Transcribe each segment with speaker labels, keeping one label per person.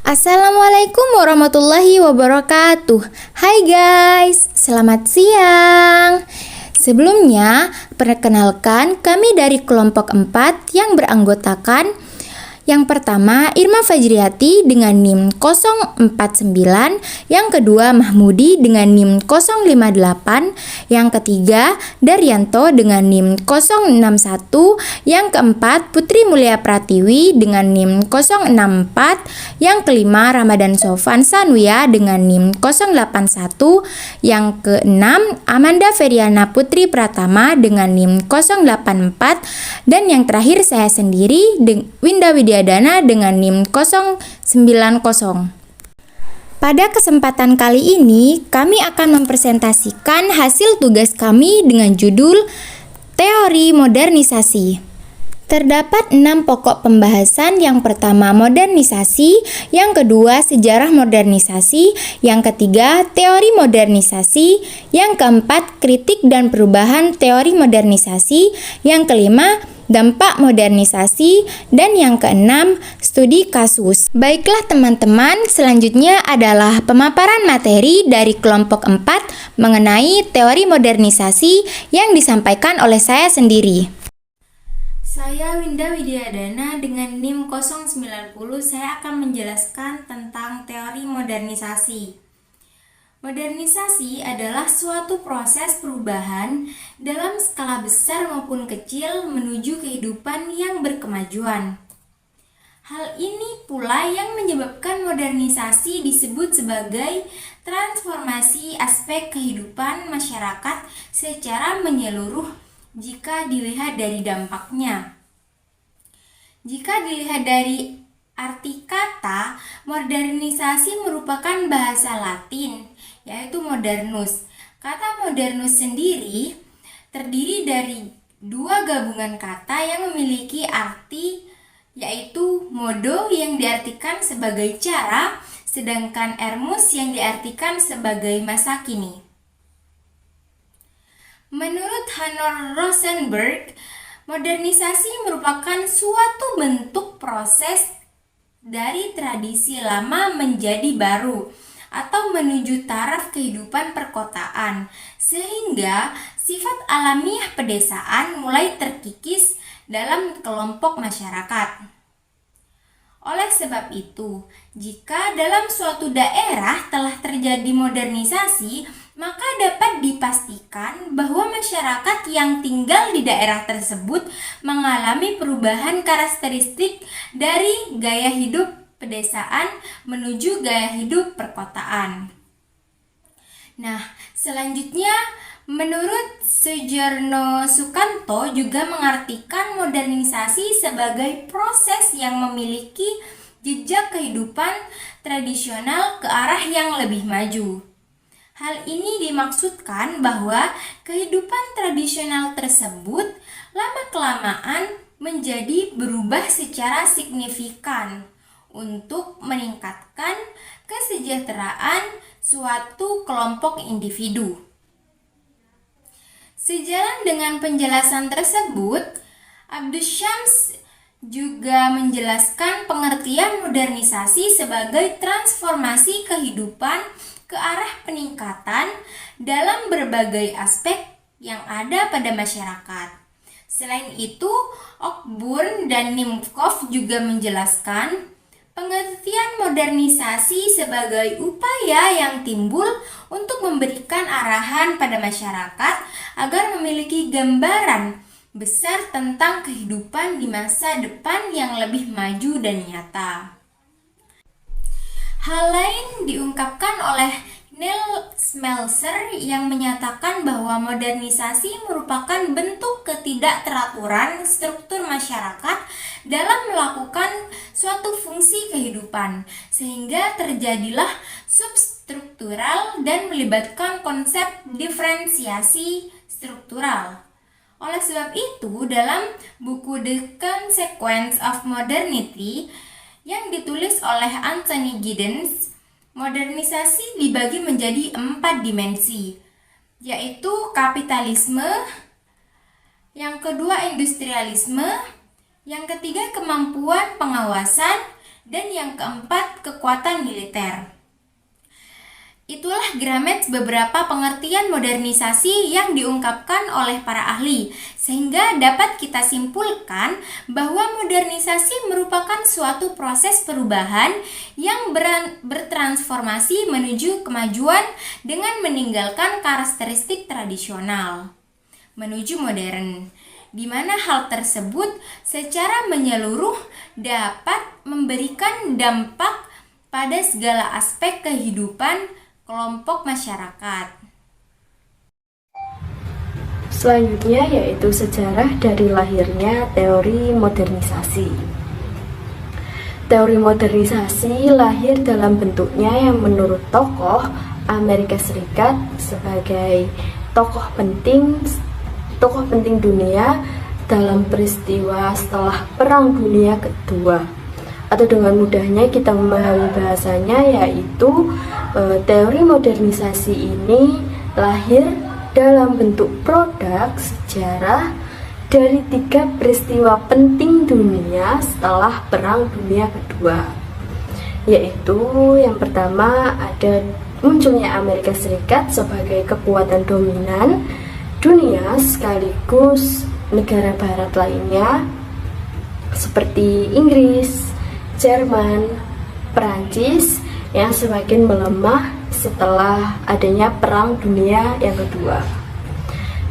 Speaker 1: Assalamualaikum warahmatullahi wabarakatuh. Hai guys, selamat siang. Sebelumnya, perkenalkan kami dari kelompok 4 yang beranggotakan yang pertama Irma Fajriati dengan NIM 049, yang kedua Mahmudi dengan NIM 058, yang ketiga Daryanto dengan NIM 061, yang keempat Putri Mulia Pratiwi dengan NIM 064, yang kelima Ramadan Sofan Sanwia dengan NIM 081, yang keenam Amanda Feriana Putri Pratama dengan NIM 084, dan yang terakhir saya sendiri Winda Widyadana dengan NIM 090. Pada kesempatan kali ini, kami akan mempresentasikan hasil tugas kami dengan judul Teori Modernisasi. Terdapat 6 pokok pembahasan. Yang pertama modernisasi, yang kedua sejarah modernisasi, yang ketiga teori modernisasi, yang keempat kritik dan perubahan teori modernisasi, yang kelima dampak modernisasi, dan yang keenam studi kasus. Baiklah teman-teman, selanjutnya adalah pemaparan materi dari kelompok 4 mengenai teori modernisasi yang disampaikan oleh saya sendiri. Saya Winda Widyadana dengan NIM 090. Saya akan menjelaskan tentang teori modernisasi. Modernisasi adalah suatu proses perubahan dalam skala besar maupun kecil menuju kehidupan yang berkemajuan. Hal ini pula yang menyebabkan modernisasi disebut sebagai transformasi aspek kehidupan masyarakat secara menyeluruh jika dilihat dari dampaknya. Jika dilihat dari arti kata, modernisasi merupakan bahasa Latin, yaitu modernus. Kata modernus sendiri terdiri dari dua gabungan kata yang memiliki arti, yaitu modo yang diartikan sebagai cara, sedangkan ermus yang diartikan sebagai masa kini. Menurut Hanor Rosenberg, modernisasi merupakan suatu bentuk proses dari tradisi lama menjadi baru atau menuju taraf kehidupan perkotaan, sehingga sifat alamiah pedesaan mulai terkikis dalam kelompok masyarakat. Oleh sebab itu, jika dalam suatu daerah telah terjadi modernisasi, maka dapat dipastikan bahwa masyarakat yang tinggal di daerah tersebut mengalami perubahan karakteristik dari gaya hidup pedesaan menuju gaya hidup perkotaan. Nah, selanjutnya menurut Sujarno Sukanto juga mengartikan modernisasi sebagai proses yang memiliki jejak kehidupan tradisional ke arah yang lebih maju. Hal ini dimaksudkan bahwa kehidupan tradisional tersebut lama-kelamaan menjadi berubah secara signifikan untuk meningkatkan kesejahteraan suatu kelompok individu. Sejalan dengan penjelasan tersebut, Abdus Syams juga menjelaskan pengertian modernisasi sebagai transformasi kehidupan ke arah peningkatan dalam berbagai aspek yang ada pada masyarakat. Selain itu, Cockburn dan Nimkov juga menjelaskan pengertian modernisasi sebagai upaya yang timbul untuk memberikan arahan pada masyarakat agar memiliki gambaran besar tentang kehidupan di masa depan yang lebih maju dan nyata. Hal lain diungkapkan oleh Neil Smelser yang menyatakan bahwa modernisasi merupakan bentuk ketidakteraturan struktur masyarakat dalam melakukan suatu fungsi kehidupan, sehingga terjadilah substruktural dan melibatkan konsep diferensiasi struktural. Oleh sebab itu, dalam buku The Consequence of Modernity yang ditulis oleh Anthony Giddens, modernisasi dibagi menjadi 4 dimensi, yaitu kapitalisme, yang kedua industrialisme, yang ketiga kemampuan pengawasan, Dan yang keempat, kekuatan militer. Itulah Grametz beberapa pengertian modernisasi yang diungkapkan oleh para ahli, sehingga dapat kita simpulkan bahwa modernisasi merupakan suatu proses perubahan yang bertransformasi menuju kemajuan dengan meninggalkan karakteristik tradisional menuju modern, di mana hal tersebut secara menyeluruh dapat memberikan dampak pada segala aspek kehidupan kelompok masyarakat.
Speaker 2: Selanjutnya yaitu sejarah dari lahirnya teori modernisasi. Teori modernisasi lahir dalam bentuknya yang menurut tokoh Amerika Serikat sebagai tokoh penting dunia dalam peristiwa setelah Perang Dunia Kedua. Atau dengan mudahnya kita memahami bahasanya, yaitu teori modernisasi ini lahir dalam bentuk produk sejarah dari 3 peristiwa penting dunia setelah Perang Dunia Kedua, yaitu yang pertama ada munculnya Amerika Serikat sebagai kekuatan dominan dunia sekaligus negara barat lainnya seperti Inggris, Jerman, Perancis yang semakin melemah setelah adanya Perang Dunia yang Kedua.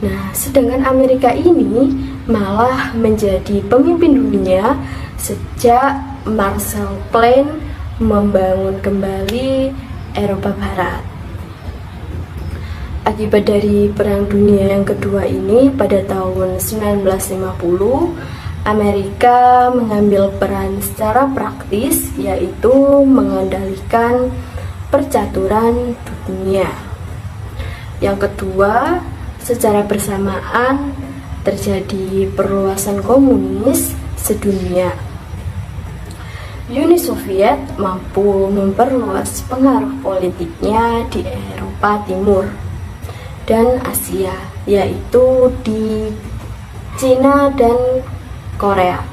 Speaker 2: Nah, sedangkan Amerika ini malah menjadi pemimpin dunia sejak Marshall Plan membangun kembali Eropa Barat. Akibat dari Perang Dunia yang Kedua ini, pada tahun 1950 Amerika mengambil peran secara praktis, yaitu mengendalikan percaturan dunia. Yang kedua, secara bersamaan terjadi perluasan komunis sedunia. Uni Soviet mampu memperluas pengaruh politiknya di Eropa Timur dan Asia, yaitu di Cina dan Korea,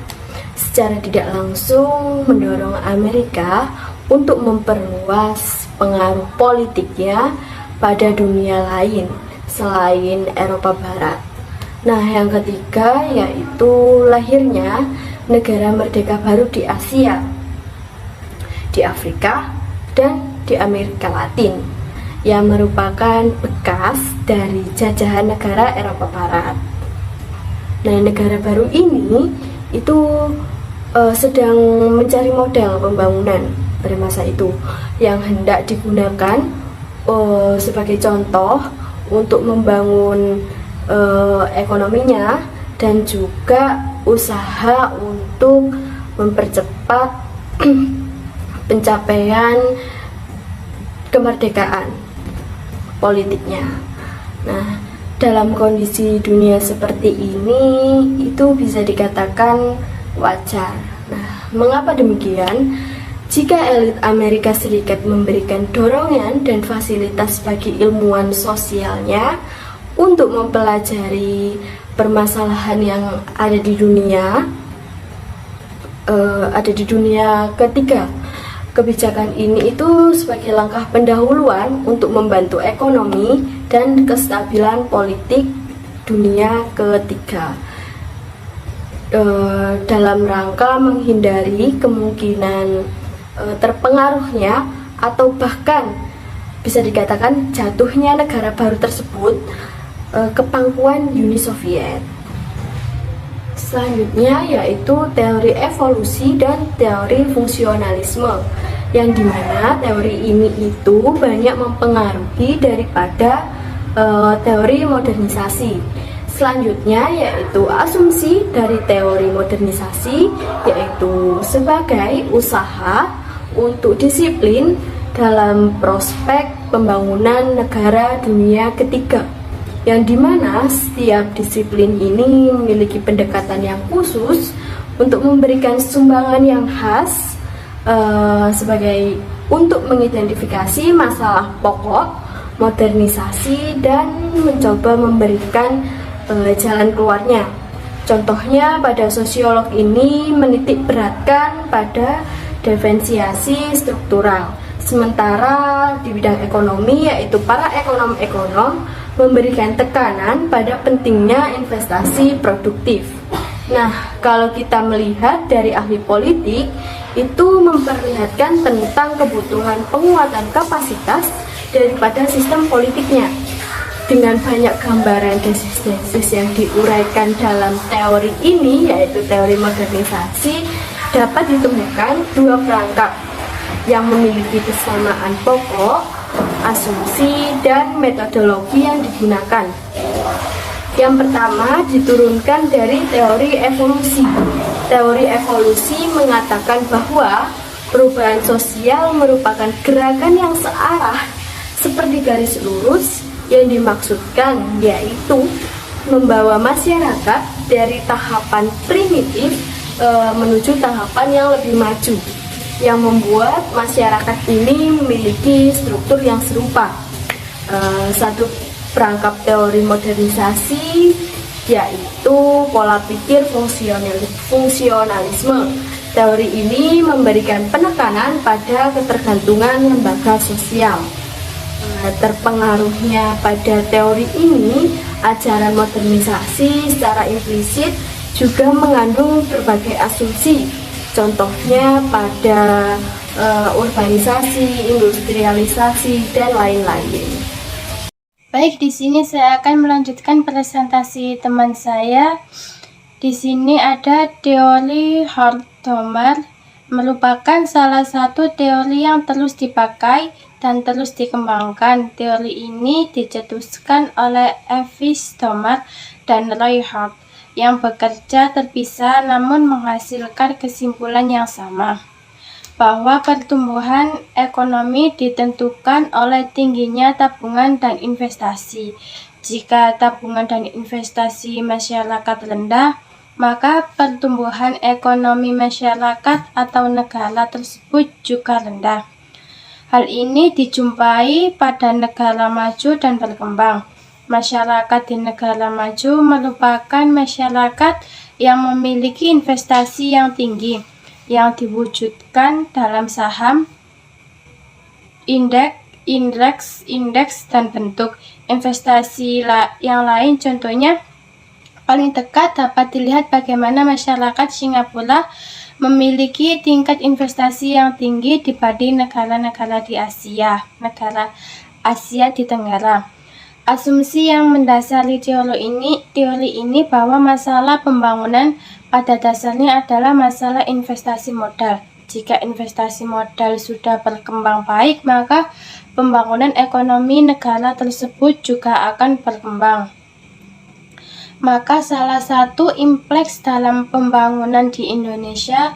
Speaker 2: secara tidak langsung mendorong Amerika untuk memperluas pengaruh politiknya pada dunia lain selain Eropa Barat. Nah, yang ketiga yaitu lahirnya negara merdeka baru di Asia, di Afrika, dan di Amerika Latin yang merupakan bekas dari jajahan negara Eropa Barat. Nah, negara baru ini itu sedang mencari model pembangunan pada masa itu yang hendak digunakan sebagai contoh untuk membangun ekonominya dan juga usaha untuk mempercepat pencapaian kemerdekaan politiknya. Nah, dalam kondisi dunia seperti ini itu bisa dikatakan wajar. Nah, mengapa demikian? Jika elit Amerika Serikat memberikan dorongan dan fasilitas bagi ilmuwan sosialnya untuk mempelajari permasalahan yang ada di dunia ketiga, kebijakan ini itu sebagai langkah pendahuluan untuk membantu ekonomi dan kestabilan politik dunia ketiga, dalam rangka menghindari kemungkinan terpengaruhnya atau bahkan bisa dikatakan jatuhnya negara baru tersebut ke pangkuan Uni Soviet. Selanjutnya yaitu teori evolusi dan teori fungsionalisme, yang dimana teori ini itu banyak mempengaruhi daripada teori modernisasi. Selanjutnya yaitu asumsi dari teori modernisasi, yaitu sebagai usaha untuk disiplin dalam prospek pembangunan negara dunia ketiga, yang dimana setiap disiplin ini memiliki pendekatan yang khusus untuk memberikan sumbangan yang khas sebagai untuk mengidentifikasi masalah pokok modernisasi dan mencoba memberikan jalan keluarnya. Contohnya pada sosiolog ini menitik beratkan pada diferensiasi struktural. Sementara di bidang ekonomi, yaitu para ekonom-ekonom memberikan tekanan pada pentingnya investasi produktif. Nah, kalau kita melihat dari ahli politik, itu memperlihatkan tentang kebutuhan penguatan kapasitas daripada sistem politiknya. Dengan banyak gambaran desis-desis yang diuraikan dalam teori ini, yaitu teori modernisasi, dapat ditemukan dua perangkap yang memiliki kesamaan pokok, asumsi, dan metodologi yang digunakan. Yang pertama diturunkan dari teori evolusi. Teori evolusi mengatakan bahwa perubahan sosial merupakan gerakan yang searah seperti garis lurus, yang dimaksudkan yaitu membawa masyarakat dari tahapan primitif menuju tahapan yang lebih maju, yang membuat masyarakat ini memiliki struktur yang serupa. Satu perangkap teori modernisasi yaitu pola pikir fungsionalisme. Teori ini memberikan penekanan pada ketergantungan lembaga sosial. Terpengaruhnya pada teori ini, ajaran modernisasi secara implisit juga mengandung berbagai asumsi. Contohnya pada urbanisasi, industrialisasi, dan lain-lain.
Speaker 3: Baik, di sini saya akan melanjutkan presentasi teman saya. Di sini ada teori Horkheimer, merupakan salah satu teori yang terus dipakai dan terus dikembangkan. Teori ini dicetuskan oleh Episthomer dan Roy Hart yang bekerja terpisah namun menghasilkan kesimpulan yang sama, bahwa pertumbuhan ekonomi ditentukan oleh tingginya tabungan dan investasi. Jika tabungan dan investasi masyarakat rendah, maka pertumbuhan ekonomi masyarakat atau negara tersebut juga rendah. Hal ini dijumpai pada negara maju dan berkembang. Masyarakat di negara maju merupakan masyarakat yang memiliki investasi yang tinggi, yang diwujudkan dalam saham, indeks, dan bentuk investasi yang lain. Contohnya, paling dekat dapat dilihat bagaimana masyarakat Singapura memiliki tingkat investasi yang tinggi dibanding negara-negara di Asia, negara Asia di Tenggara. Asumsi yang mendasari teori ini bahwa masalah pembangunan pada dasarnya adalah masalah investasi modal. Jika investasi modal sudah berkembang baik, maka pembangunan ekonomi negara tersebut juga akan berkembang. Maka salah satu impleks dalam pembangunan di Indonesia,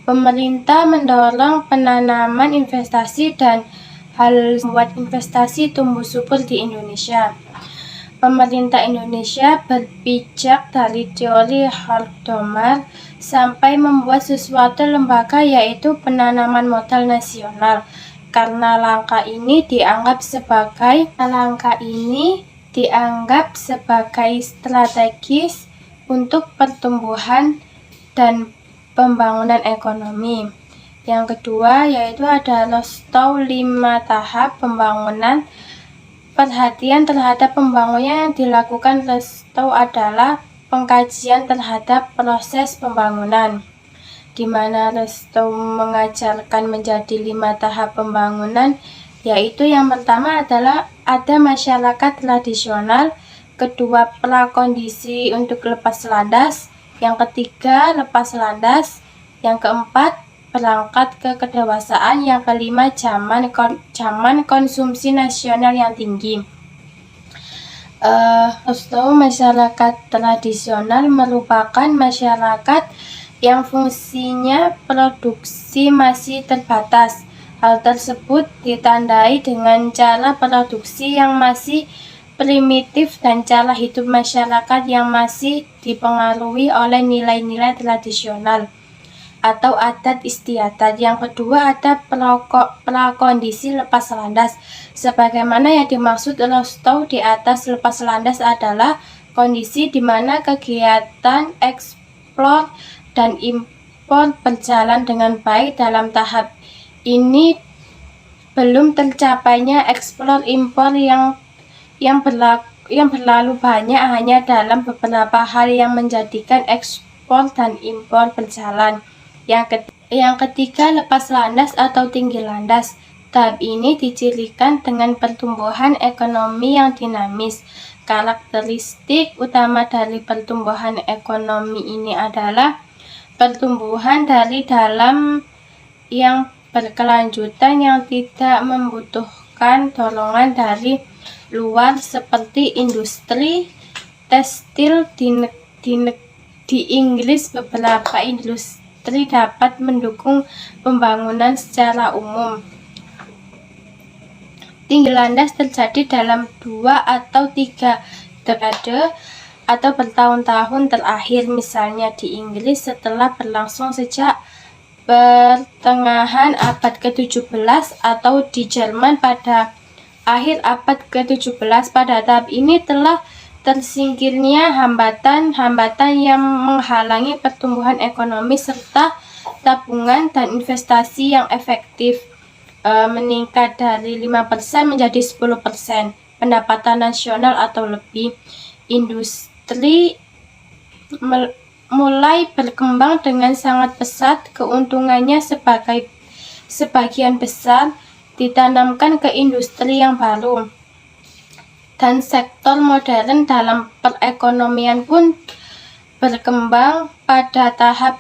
Speaker 3: pemerintah mendorong penanaman investasi dan hal membuat investasi tumbuh subur di Indonesia. Pemerintah Indonesia berpijak dari teori Horkheimer sampai membuat sesuatu lembaga, yaitu penanaman modal nasional. Karena langkah ini dianggap sebagai strategis untuk pertumbuhan dan pembangunan ekonomi. Yang kedua yaitu ada Rostow 5 tahap pembangunan. Perhatian terhadap pembangunan yang dilakukan Rostow adalah pengkajian terhadap proses pembangunan, di mana Rostow mengajarkan menjadi 5 tahap pembangunan, yaitu yang pertama adalah ada masyarakat tradisional, kedua prakondisi untuk lepas landas, yang ketiga lepas landas, yang keempat berangkat ke kedewasaan, yang kelima zaman konsumsi nasional yang tinggi. Masyarakat tradisional merupakan masyarakat yang fungsinya produksi masih terbatas. Hal tersebut ditandai dengan cara produksi yang masih primitif dan cara hidup masyarakat yang masih dipengaruhi oleh nilai-nilai tradisional atau adat istiadat. Yang kedua ada prakondisi lepas landas. Sebagaimana yang dimaksud Rostow di atas, lepas landas adalah kondisi di mana kegiatan eksplor dan impor ekspor berjalan dengan baik. Dalam tahap ini belum tercapainya ekspor impor yang berlalu banyak, hanya dalam beberapa hal yang menjadikan ekspor dan impor berjalan. Yang ketiga, lepas landas atau tinggi landas. Tahap ini dicirikan dengan pertumbuhan ekonomi yang dinamis. Karakteristik utama dari pertumbuhan ekonomi ini adalah pertumbuhan dari dalam yang berkelanjutan yang tidak membutuhkan dorongan dari luar seperti industri tekstil. Di Inggris, beberapa industri dapat mendukung pembangunan secara umum. Tinggi landas terjadi dalam 2 atau 3 dekade atau bertahun-tahun terakhir. Misalnya di Inggris setelah berlangsung sejak pertengahan abad ke-17 atau di Jerman pada akhir abad ke-17. Pada tahap ini telah tersingkirnya hambatan-hambatan yang menghalangi pertumbuhan ekonomi serta tabungan dan investasi yang efektif meningkat dari 5% menjadi 10% pendapatan nasional atau lebih. Industri mulai berkembang dengan sangat pesat. Keuntungannya sebagian besar ditanamkan ke industri yang baru, dan sektor modern dalam perekonomian pun berkembang. Pada tahap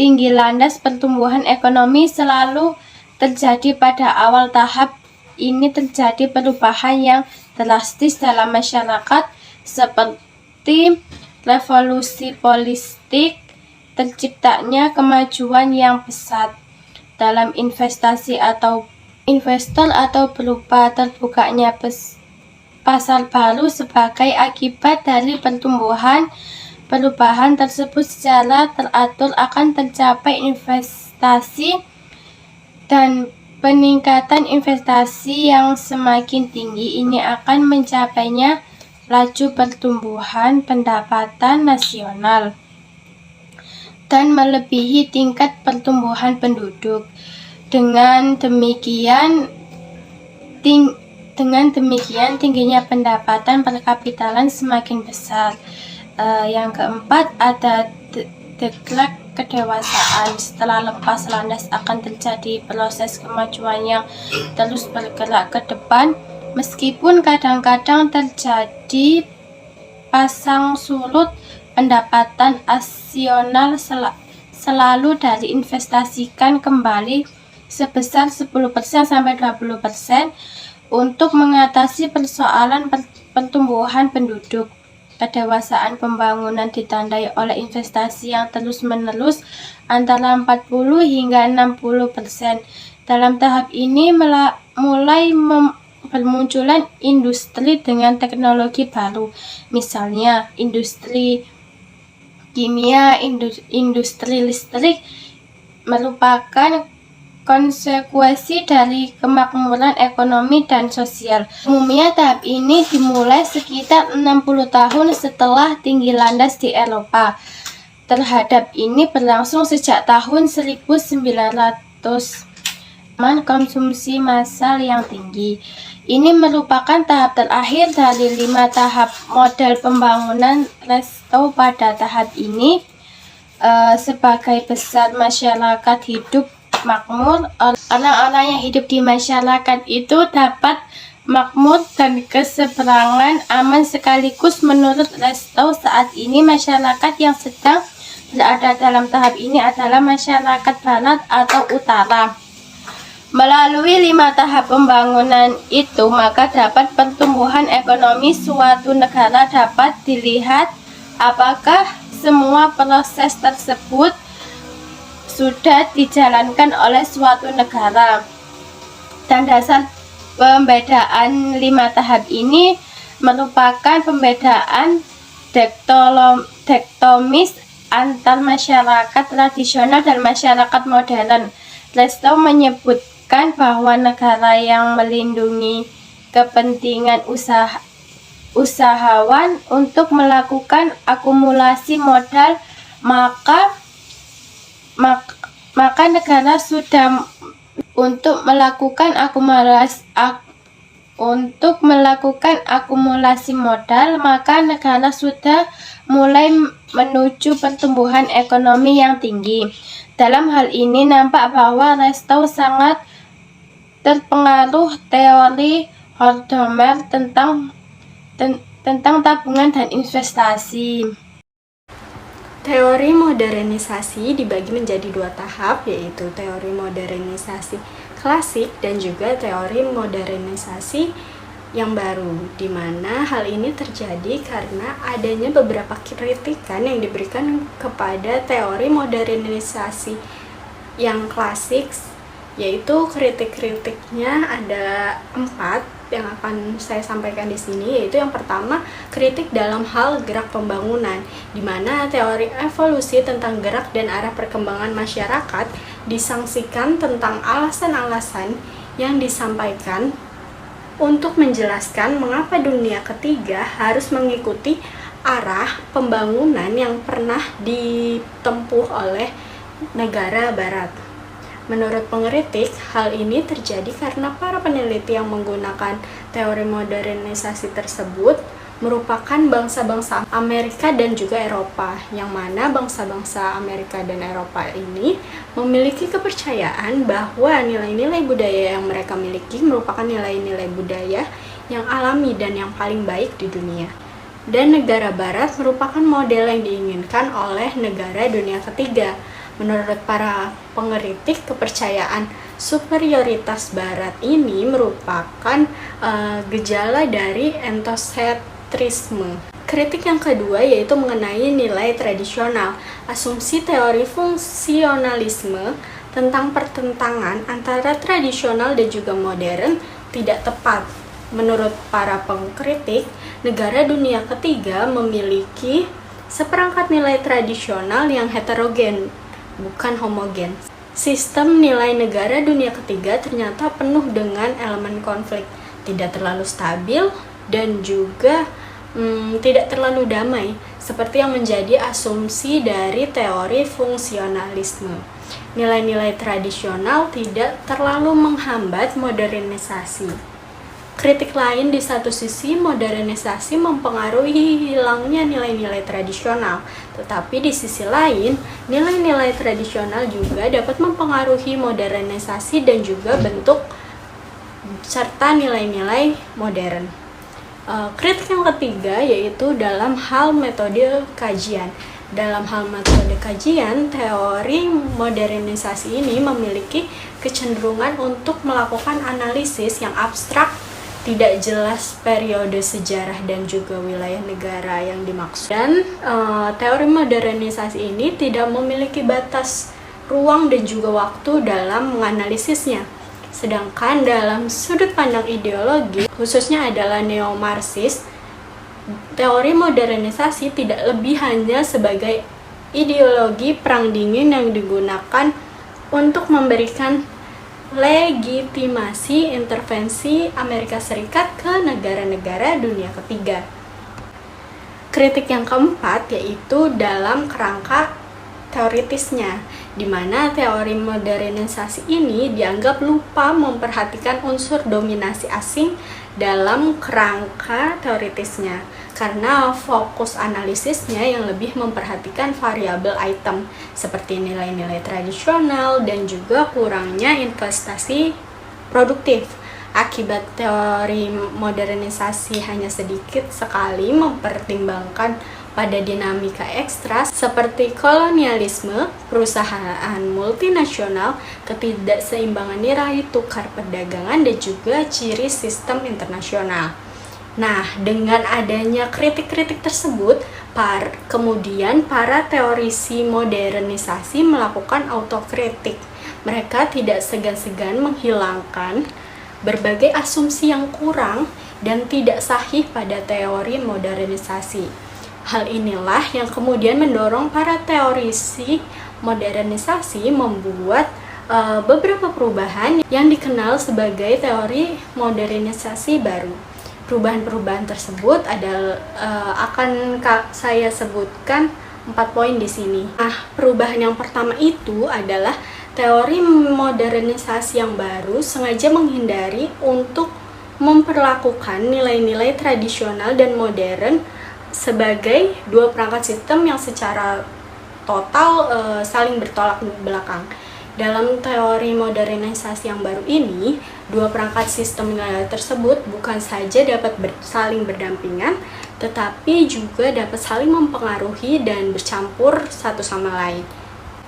Speaker 3: tinggi landas, pertumbuhan ekonomi selalu terjadi pada awal tahap ini. Terjadi perubahan yang drastis dalam masyarakat seperti revolusi politik, terciptanya kemajuan yang pesat dalam investor atau berupa terbukanya pasar baru sebagai akibat dari perubahan tersebut. Secara teratur akan tercapai investasi dan peningkatan investasi yang semakin tinggi ini akan mencapainya laju pertumbuhan pendapatan nasional dan melebihi tingkat pertumbuhan penduduk. Dengan demikian tingginya pendapatan per kapitalan semakin besar. Yang keempat, ada deklar kedewasaan. Setelah lepas landas akan terjadi proses kemajuan yang terus bergerak ke depan. Meskipun kadang-kadang terjadi pasang surut, pendapatan nasional selalu diinvestasikan kembali sebesar 10% sampai 20% untuk mengatasi persoalan pertumbuhan penduduk. Kedewasaan pembangunan ditandai oleh investasi yang terus-menerus antara 40 hingga 60%. Dalam tahap ini mulai bermunculan industri dengan teknologi baru, misalnya industri kimia, industri listrik, merupakan konsekuensi dari kemakmuran ekonomi dan sosial. Umumnya tahap ini dimulai sekitar 60 tahun setelah tinggi landas di Eropa. Terhadap ini berlangsung sejak tahun 1900. Konsumsi massal yang tinggi. Ini merupakan tahap terakhir dari 5 tahap model pembangunan resto. Pada tahap ini, sebagai besar masyarakat hidup makmur, orang-orang yang hidup di masyarakat itu dapat makmur dan keseberangan aman sekaligus. Menurut resto, saat ini masyarakat yang sedang berada dalam tahap ini adalah masyarakat barat atau utara. Melalui 5 tahap pembangunan itu, maka dapat pertumbuhan ekonomi suatu negara dapat dilihat apakah semua proses tersebut sudah dijalankan oleh suatu negara. Dan dasar pembedaan 5 tahap ini merupakan pembedaan dikotomis antar masyarakat tradisional dan masyarakat modern. Resto menyebutkan bahwa negara yang melindungi kepentingan usahawan untuk melakukan akumulasi modal, maka maka negara sudah untuk melakukan akumulasi modal, maka negara sudah mulai menuju pertumbuhan ekonomi yang tinggi. Dalam hal ini nampak bahwa Restow sangat terpengaruh teori Horkheimer tentang tabungan dan investasi.
Speaker 2: Teori modernisasi dibagi menjadi dua tahap, yaitu teori modernisasi klasik dan juga teori modernisasi yang baru, di mana hal ini terjadi karena adanya beberapa kritikan yang diberikan kepada teori modernisasi yang klasik, yaitu kritik-kritiknya ada 4 yang akan saya sampaikan di sini, yaitu yang pertama, kritik dalam hal gerak pembangunan, di mana teori evolusi tentang gerak dan arah perkembangan masyarakat disangsikan tentang alasan-alasan yang disampaikan untuk menjelaskan mengapa dunia ketiga harus mengikuti arah pembangunan yang pernah ditempuh oleh negara barat. Menurut pengkritik, hal ini terjadi karena para peneliti yang menggunakan teori modernisasi tersebut merupakan bangsa-bangsa Amerika dan juga Eropa, yang mana bangsa-bangsa Amerika dan Eropa ini memiliki kepercayaan bahwa nilai-nilai budaya yang mereka miliki merupakan nilai-nilai budaya yang alami dan yang paling baik di dunia. Dan negara barat merupakan model yang diinginkan oleh negara dunia ketiga. Menurut para pengkritik, kepercayaan superioritas barat ini merupakan gejala dari endosentrisme. Kritik yang kedua yaitu mengenai nilai tradisional. Asumsi teori fungsionalisme tentang pertentangan antara tradisional dan juga modern tidak tepat. Menurut para pengkritik, negara dunia ketiga memiliki seperangkat nilai tradisional yang heterogen, bukan homogen. Sistem nilai negara dunia ketiga ternyata penuh dengan elemen konflik, tidak terlalu stabil dan juga tidak terlalu damai, seperti yang menjadi asumsi dari teori fungsionalisme. Nilai-nilai tradisional tidak terlalu menghambat modernisasi. Kritik lain di satu sisi, modernisasi mempengaruhi hilangnya nilai-nilai tradisional, tetapi di sisi lain, nilai-nilai tradisional juga dapat mempengaruhi modernisasi dan juga bentuk serta nilai-nilai modern. Kritik yang ketiga yaitu dalam hal metode kajian. Dalam hal metode kajian, teori modernisasi ini memiliki kecenderungan untuk melakukan analisis yang abstrak, tidak jelas periode sejarah dan juga wilayah negara yang dimaksud. Dan teori modernisasi ini tidak memiliki batas ruang dan juga waktu dalam menganalisisnya. Sedangkan dalam sudut pandang ideologi, khususnya adalah neo-Marxis, teori modernisasi tidak lebih hanya sebagai ideologi perang dingin yang digunakan untuk memberikan legitimasi intervensi Amerika Serikat ke negara-negara dunia ketiga. Kritik yang keempat yaitu dalam kerangka teoritisnya, di mana teori modernisasi ini dianggap lupa memperhatikan unsur dominasi asing dalam kerangka teoritisnya, karena fokus analisisnya yang lebih memperhatikan variabel item seperti nilai-nilai tradisional dan juga kurangnya investasi produktif. Akibat teori modernisasi hanya sedikit sekali mempertimbangkan pada dinamika ekstra seperti kolonialisme, perusahaan multinasional, ketidakseimbangan nilai tukar perdagangan, dan juga ciri sistem internasional. Nah, dengan adanya kritik-kritik tersebut, kemudian para teorisi modernisasi melakukan autokritik. Mereka tidak segan-segan menghilangkan berbagai asumsi yang kurang dan tidak sahih pada teori modernisasi. Hal inilah yang kemudian mendorong para teorisi modernisasi membuat beberapa perubahan yang dikenal sebagai teori modernisasi baru. Perubahan-perubahan tersebut akan saya sebutkan 4 poin di sini. Nah, perubahan yang pertama itu adalah teori modernisasi yang baru sengaja menghindari untuk memperlakukan nilai-nilai tradisional dan modern sebagai dua perangkat sistem yang secara total saling bertolak belakang. Dalam teori modernisasi yang baru ini, dua perangkat sistem nilai tersebut bukan saja dapat saling berdampingan, tetapi juga dapat saling mempengaruhi dan bercampur satu sama lain.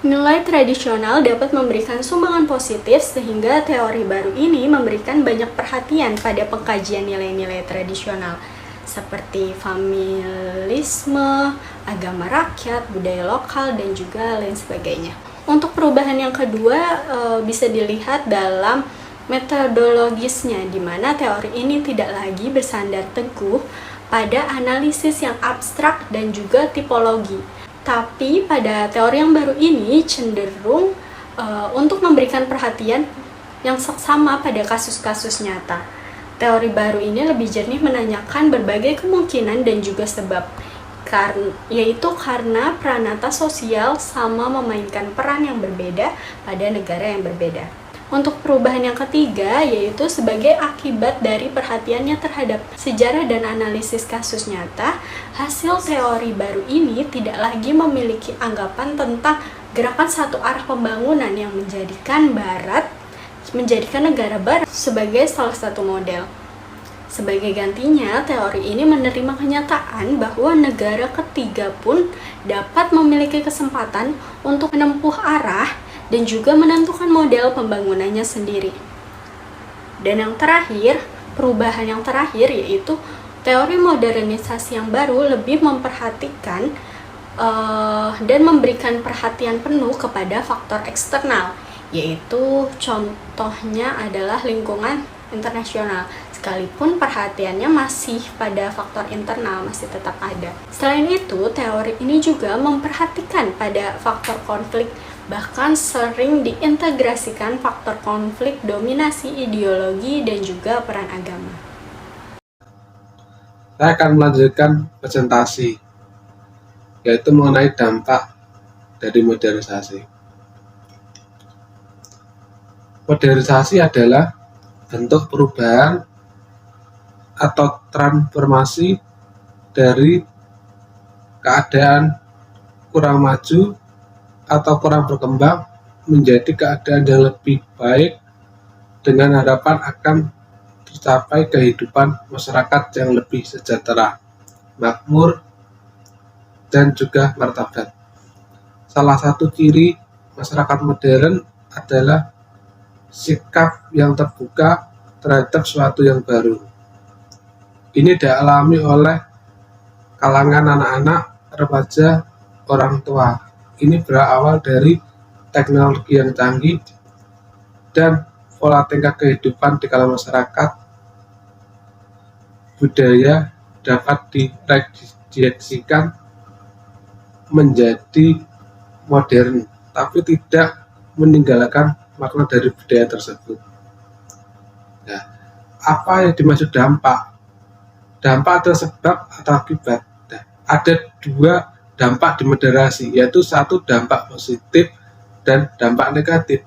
Speaker 2: Nilai tradisional dapat memberikan sumbangan positif sehingga teori baru ini memberikan banyak perhatian pada pengkajian nilai-nilai tradisional seperti familisme, agama rakyat, budaya lokal, dan juga lain sebagainya. Untuk perubahan yang kedua bisa dilihat dalam metodologisnya, di mana teori ini tidak lagi bersandar teguh pada analisis yang abstrak dan juga tipologi. Tapi pada teori yang baru ini cenderung untuk memberikan perhatian yang seksama pada kasus-kasus nyata. Teori baru ini lebih jernih menanyakan berbagai kemungkinan dan juga sebab, yaitu karena peranata sosial sama memainkan peran yang berbeda pada negara yang berbeda. Untuk perubahan yang ketiga, yaitu sebagai akibat dari perhatiannya terhadap sejarah dan analisis kasus nyata, hasil teori baru ini tidak lagi memiliki anggapan tentang gerakan satu arah pembangunan yang menjadikan negara barat sebagai salah satu model. Sebagai gantinya, teori ini menerima kenyataan bahwa negara ketiga pun dapat memiliki kesempatan untuk menempuh arah dan juga menentukan model pembangunannya sendiri. Dan yang terakhir, perubahan yang terakhir yaitu teori modernisasi yang baru lebih memperhatikan dan memberikan perhatian penuh kepada faktor eksternal, yaitu contohnya adalah lingkungan internasional. Sekalipun perhatiannya masih pada faktor internal, masih tetap ada. Selain itu, teori ini juga memperhatikan pada faktor konflik, bahkan sering diintegrasikan faktor konflik, dominasi ideologi, dan juga peran agama.
Speaker 4: Saya akan melanjutkan presentasi, yaitu mengenai dampak dari modernisasi. Modernisasi adalah bentuk perubahan atau transformasi dari keadaan kurang maju atau kurang berkembang menjadi keadaan yang lebih baik dengan harapan akan tercapai kehidupan masyarakat yang lebih sejahtera, makmur, dan juga martabat. Salah satu ciri masyarakat modern adalah sikap yang terbuka terhadap sesuatu yang baru. Ini dialami oleh kalangan anak-anak, remaja, orang tua. Ini berawal dari teknologi yang canggih dan pola tingkah kehidupan di kalangan masyarakat. Budaya dapat diredaksikan menjadi modern, tapi tidak meninggalkan makna dari budaya tersebut. Nah, apa yang dimaksud dampak? Dampak adalah sebab atau akibat. Nah, ada dua dampak di modernisasi, yaitu satu dampak positif dan dampak negatif.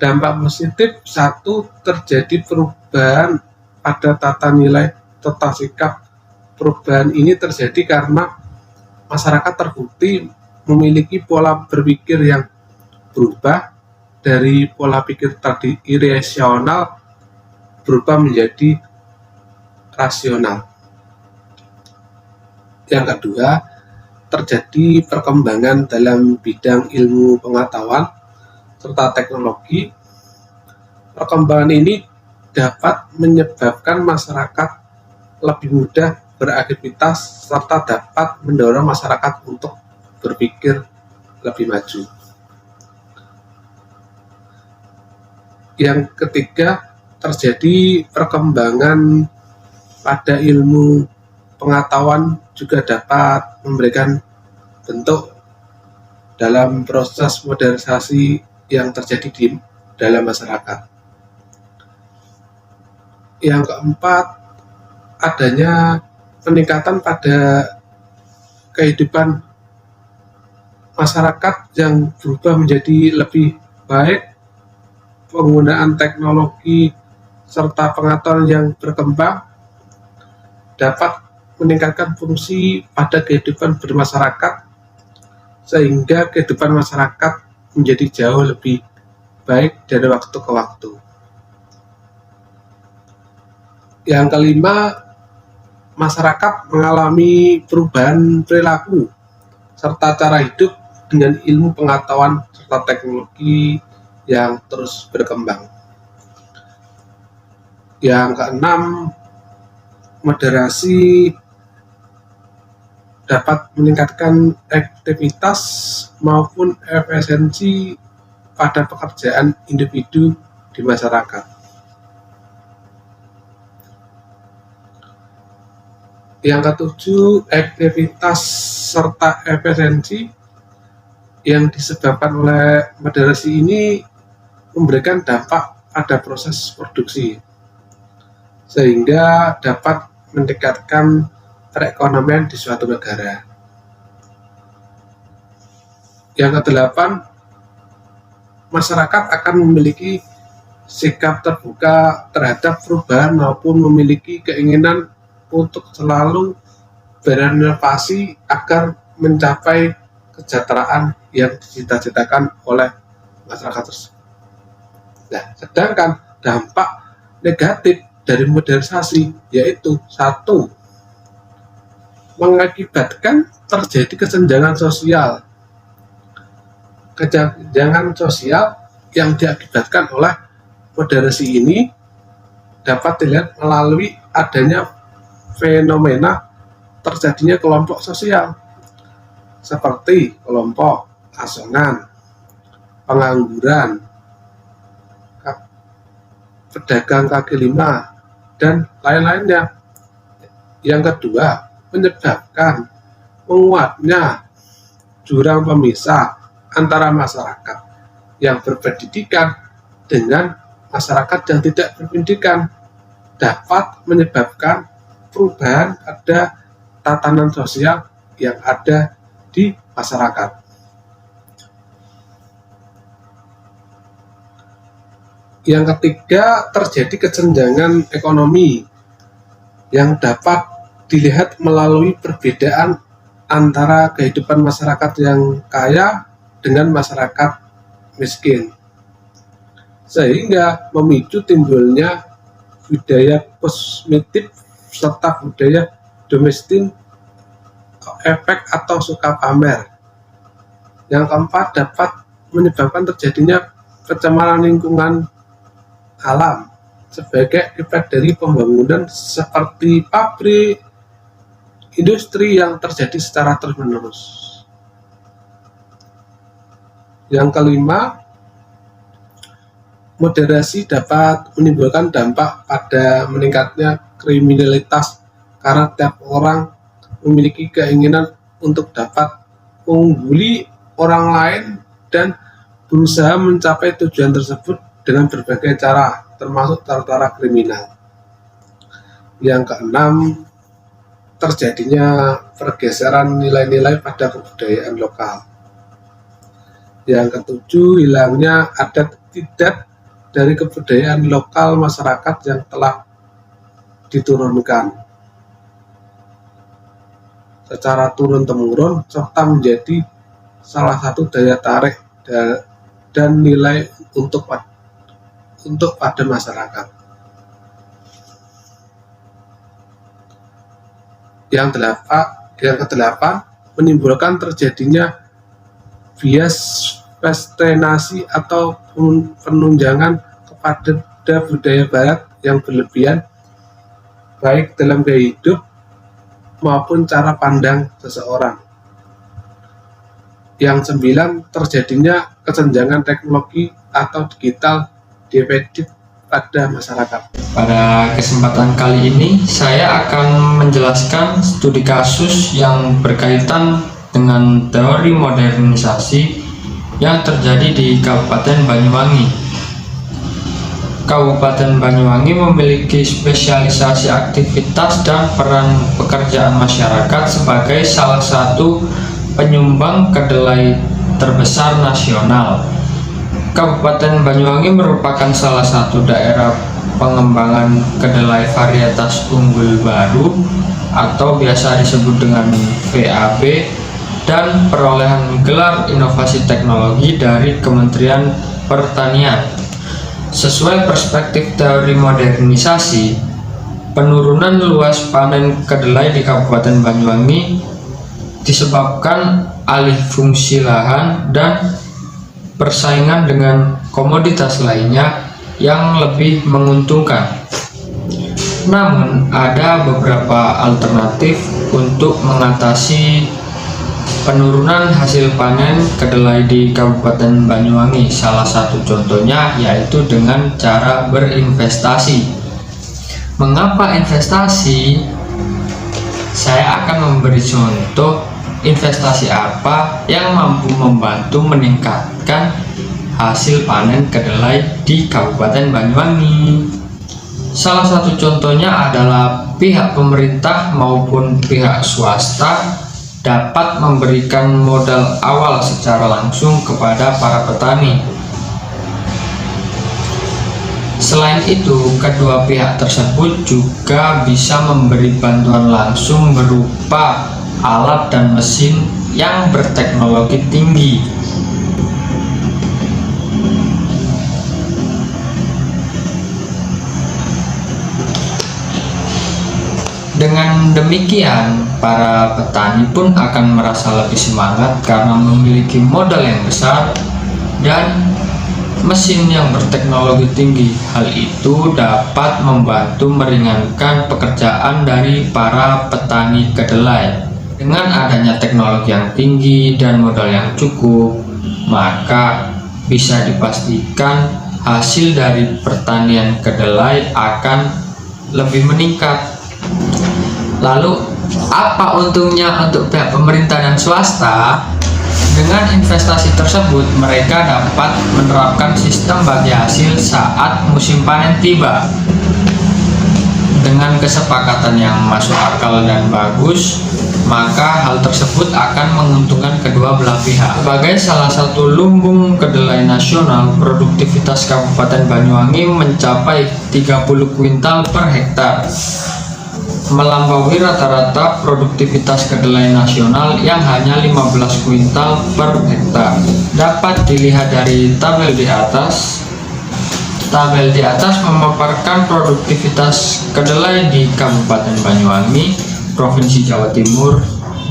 Speaker 4: Dampak positif, satu, terjadi perubahan pada tata nilai, tata sikap. Perubahan ini terjadi karena masyarakat terbukti memiliki pola berpikir yang berubah dari pola pikir tadi irasional berubah menjadi rasional. Yang kedua, terjadi perkembangan dalam bidang ilmu pengetahuan serta teknologi. Perkembangan ini dapat menyebabkan masyarakat lebih mudah beraktivitas serta dapat mendorong masyarakat untuk berpikir lebih maju. Yang ketiga, terjadi perkembangan pada ilmu pengetahuan juga dapat memberikan bentuk dalam proses modernisasi yang terjadi di dalam masyarakat. Yang keempat, adanya peningkatan pada kehidupan masyarakat yang berubah menjadi lebih baik, penggunaan teknologi serta pengetahuan yang berkembang dapat meningkatkan fungsi pada kehidupan bermasyarakat sehingga kehidupan masyarakat menjadi jauh lebih baik dari waktu ke waktu. Yang kelima, masyarakat mengalami perubahan perilaku serta cara hidup dengan ilmu pengetahuan serta teknologi yang terus berkembang. Yang keenam, moderasi dapat meningkatkan aktivitas maupun efisiensi pada pekerjaan individu di masyarakat. Yang ketujuh, aktivitas serta efisiensi yang disebabkan oleh moderasi ini memberikan dampak pada proses produksi, sehingga dapat meningkatkan perekonomian di suatu negara. Yang kedelapan, masyarakat akan memiliki sikap terbuka terhadap perubahan maupun memiliki keinginan untuk selalu berinovasi agar mencapai kesejahteraan yang dicita-citakan oleh masyarakat tersebut. Nah, sedangkan dampak negatif dari modernisasi yaitu satu, mengakibatkan terjadi kesenjangan sosial. Kesenjangan sosial yang diakibatkan oleh modernisasi ini dapat dilihat melalui adanya fenomena terjadinya kelompok sosial seperti kelompok asongan, pengangguran, pedagang kaki lima, dan lain-lainnya. Yang kedua, menyebabkan menguatnya jurang pemisah antara masyarakat yang berpendidikan dengan masyarakat yang tidak berpendidikan, dapat menyebabkan perubahan pada tatanan sosial yang ada di masyarakat. Yang ketiga, terjadi kesenjangan ekonomi yang dapat dilihat melalui perbedaan antara kehidupan masyarakat yang kaya dengan masyarakat miskin, sehingga memicu timbulnya budaya kosmetik serta budaya domestik, efek atau suka pamer. Yang keempat, dapat menyebabkan terjadinya pencemaran lingkungan alam sebagai efek dari pembangunan seperti pabrik, industri yang terjadi secara terus-menerus. Yang kelima, moderasi dapat menimbulkan dampak pada meningkatnya kriminalitas karena tiap orang memiliki keinginan untuk dapat mengungguli orang lain dan berusaha mencapai tujuan tersebut dengan berbagai cara, termasuk cara-cara kriminal. Yang keenam, terjadinya pergeseran nilai-nilai pada kebudayaan lokal. Yang ketujuh, hilangnya adat istiadat dari kebudayaan lokal masyarakat yang telah diturunkan secara turun-temurun serta menjadi salah satu daya tarik dan nilai untuk pada masyarakat. Yang kedelapan, menimbulkan terjadinya bias fascinasi atau penunjangan kepada budaya barat yang berlebihan baik dalam gaya hidup maupun cara pandang seseorang. Yang sembilan, terjadinya kesenjangan teknologi atau digital defektif pada masyarakat.
Speaker 5: Pada kesempatan kali ini, saya akan menjelaskan studi kasus yang berkaitan dengan teori modernisasi yang terjadi di Kabupaten Banyuwangi. Kabupaten Banyuwangi memiliki spesialisasi aktivitas dan peran pekerjaan masyarakat sebagai salah satu penyumbang kedelai terbesar nasional. Kabupaten Banyuwangi merupakan salah satu daerah pengembangan kedelai varietas unggul baru atau biasa disebut dengan VAB dan perolehan gelar inovasi teknologi dari Kementerian Pertanian. Sesuai perspektif teori modernisasi, penurunan luas panen kedelai di Kabupaten Banyuwangi disebabkan alih fungsi lahan dan persaingan dengan komoditas lainnya yang lebih menguntungkan. Namun, ada beberapa alternatif untuk mengatasi penurunan hasil panen kedelai di Kabupaten Banyuwangi. Salah satu contohnya yaitu dengan cara berinvestasi. Mengapa investasi? Saya akan memberi contoh investasi apa yang mampu membantu meningkatkan hasil panen kedelai di Kabupaten Banyuwangi. Salah satu contohnya adalah pihak pemerintah maupun pihak swasta dapat memberikan modal awal secara langsung kepada para petani. Selain itu, kedua pihak tersebut juga bisa memberi bantuan langsung berupa alat dan mesin yang berteknologi tinggi. Dengan demikian, para petani pun akan merasa lebih semangat karena memiliki modal yang besar dan mesin yang berteknologi tinggi. Hal itu dapat membantu meringankan pekerjaan dari para petani kedelai. Dengan adanya teknologi yang tinggi dan modal yang cukup, maka bisa dipastikan hasil dari pertanian kedelai akan lebih meningkat. Lalu, apa untungnya untuk pihak pemerintah dan swasta? Dengan investasi tersebut, mereka dapat menerapkan sistem bagi hasil saat musim panen tiba. Dengan kesepakatan yang masuk akal dan bagus, maka hal tersebut akan menguntungkan kedua belah pihak. Sebagai salah satu lumbung kedelai nasional, produktivitas Kabupaten Banyuwangi mencapai 30 kuintal per hektar, melampaui rata-rata produktivitas kedelai nasional yang hanya 15 kuintal per hektar. Dapat dilihat dari tabel di atas. Tabel di atas memaparkan produktivitas kedelai di Kabupaten Banyuwangi, Provinsi Jawa Timur,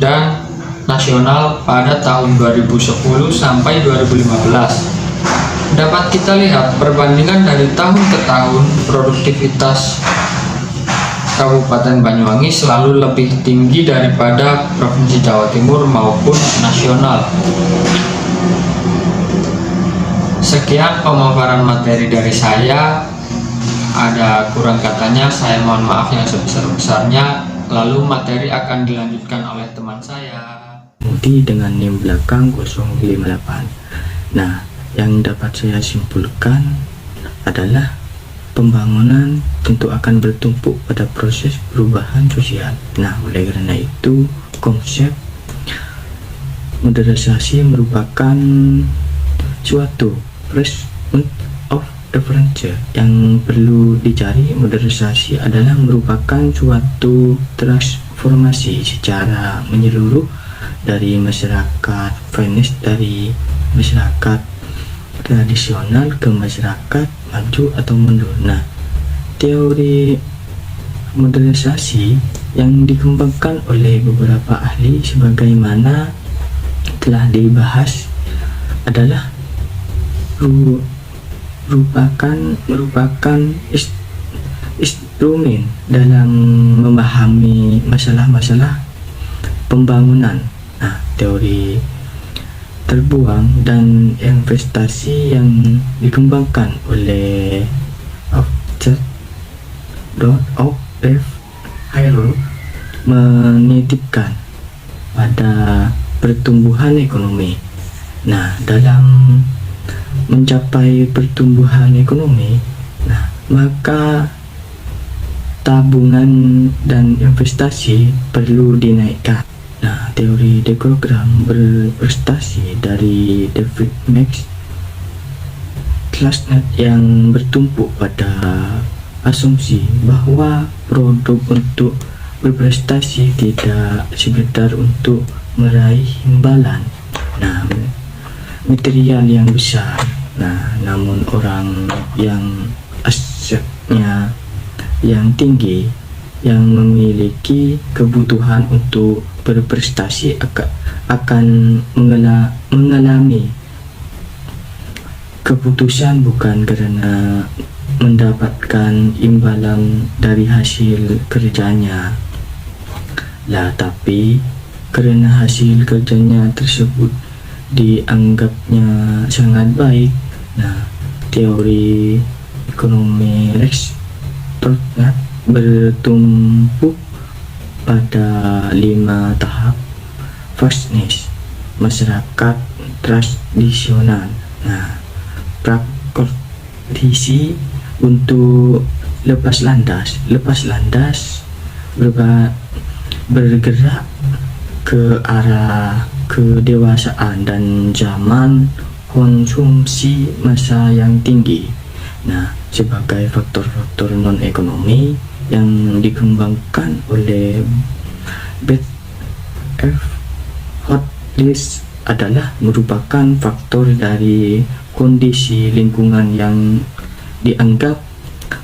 Speaker 5: dan nasional pada tahun 2010 sampai 2015. Dapat kita lihat perbandingan dari tahun ke tahun, produktivitas Kabupaten Banyuwangi selalu lebih tinggi daripada Provinsi Jawa Timur maupun nasional. Sekian pemaparan materi dari saya. Ada kurang katanya, saya mohon maaf yang sebesar-besarnya. Lalu materi akan dilanjutkan oleh teman saya.
Speaker 6: Mudi dengan NIM belakang 058. Nah, yang dapat saya simpulkan adalah pembangunan tentu akan bertumpu pada proses perubahan sosial. Nah, oleh karena itu, konsep modernisasi merupakan suatu replacement of the frontier. Yang perlu dicari modernisasi adalah merupakan suatu transformasi secara menyeluruh dari masyarakat finish, dari masyarakat tradisional ke masyarakat maju atau mundur. Nah, teori modernisasi yang dikembangkan oleh beberapa ahli sebagaimana telah dibahas adalah merupakan instrumen dalam memahami masalah-masalah pembangunan. Nah, teori terbuang dan investasi yang dikembangkan oleh Hairul menitipkan pada pertumbuhan ekonomi. Nah, dalam mencapai pertumbuhan ekonomi, maka tabungan dan investasi perlu dinaikkan. Nah, teori dekogram berprestasi dari David Max Klasnet yang bertumpu pada asumsi bahwa produk untuk berprestasi tidak sekedar untuk meraih imbalan, material yang besar, namun orang yang asetnya yang tinggi, yang memiliki kebutuhan untuk berprestasi akan mengalami keputusan bukan karena mendapatkan imbalan dari hasil kerjanya tapi karena hasil kerjanya tersebut dianggapnya sangat baik. Teori ekonomi Rex Tortnat bertumpu pada 5 tahap fastness masyarakat tradisional. Prakondisi untuk lepas landas bergerak ke arah kedewasaan dan zaman konsumsi massa yang tinggi. Sebagai faktor-faktor non-ekonomi yang dikembangkan oleh Beth F. Hotlis adalah merupakan faktor dari kondisi lingkungan yang dianggap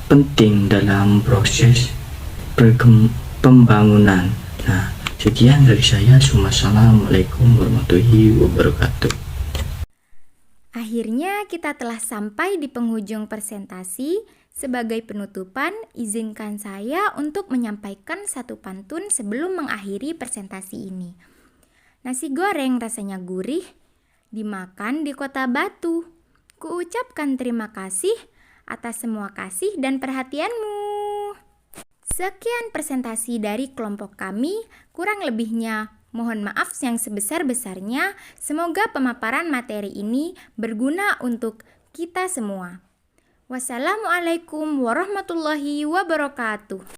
Speaker 6: penting dalam proses pembangunan. Sekian dari saya. Assalamualaikum warahmatullahi wabarakatuh.
Speaker 1: Akhirnya kita telah sampai di penghujung presentasi. Sebagai penutupan, izinkan saya untuk menyampaikan satu pantun sebelum mengakhiri presentasi ini. Nasi goreng rasanya gurih, dimakan di kota Batu. Kuucapkan terima kasih atas semua kasih dan perhatianmu. Sekian presentasi dari kelompok kami, kurang lebihnya mohon maaf yang sebesar-besarnya. Semoga pemaparan materi ini berguna untuk kita semua. Wassalamualaikum warahmatullahi wabarakatuh.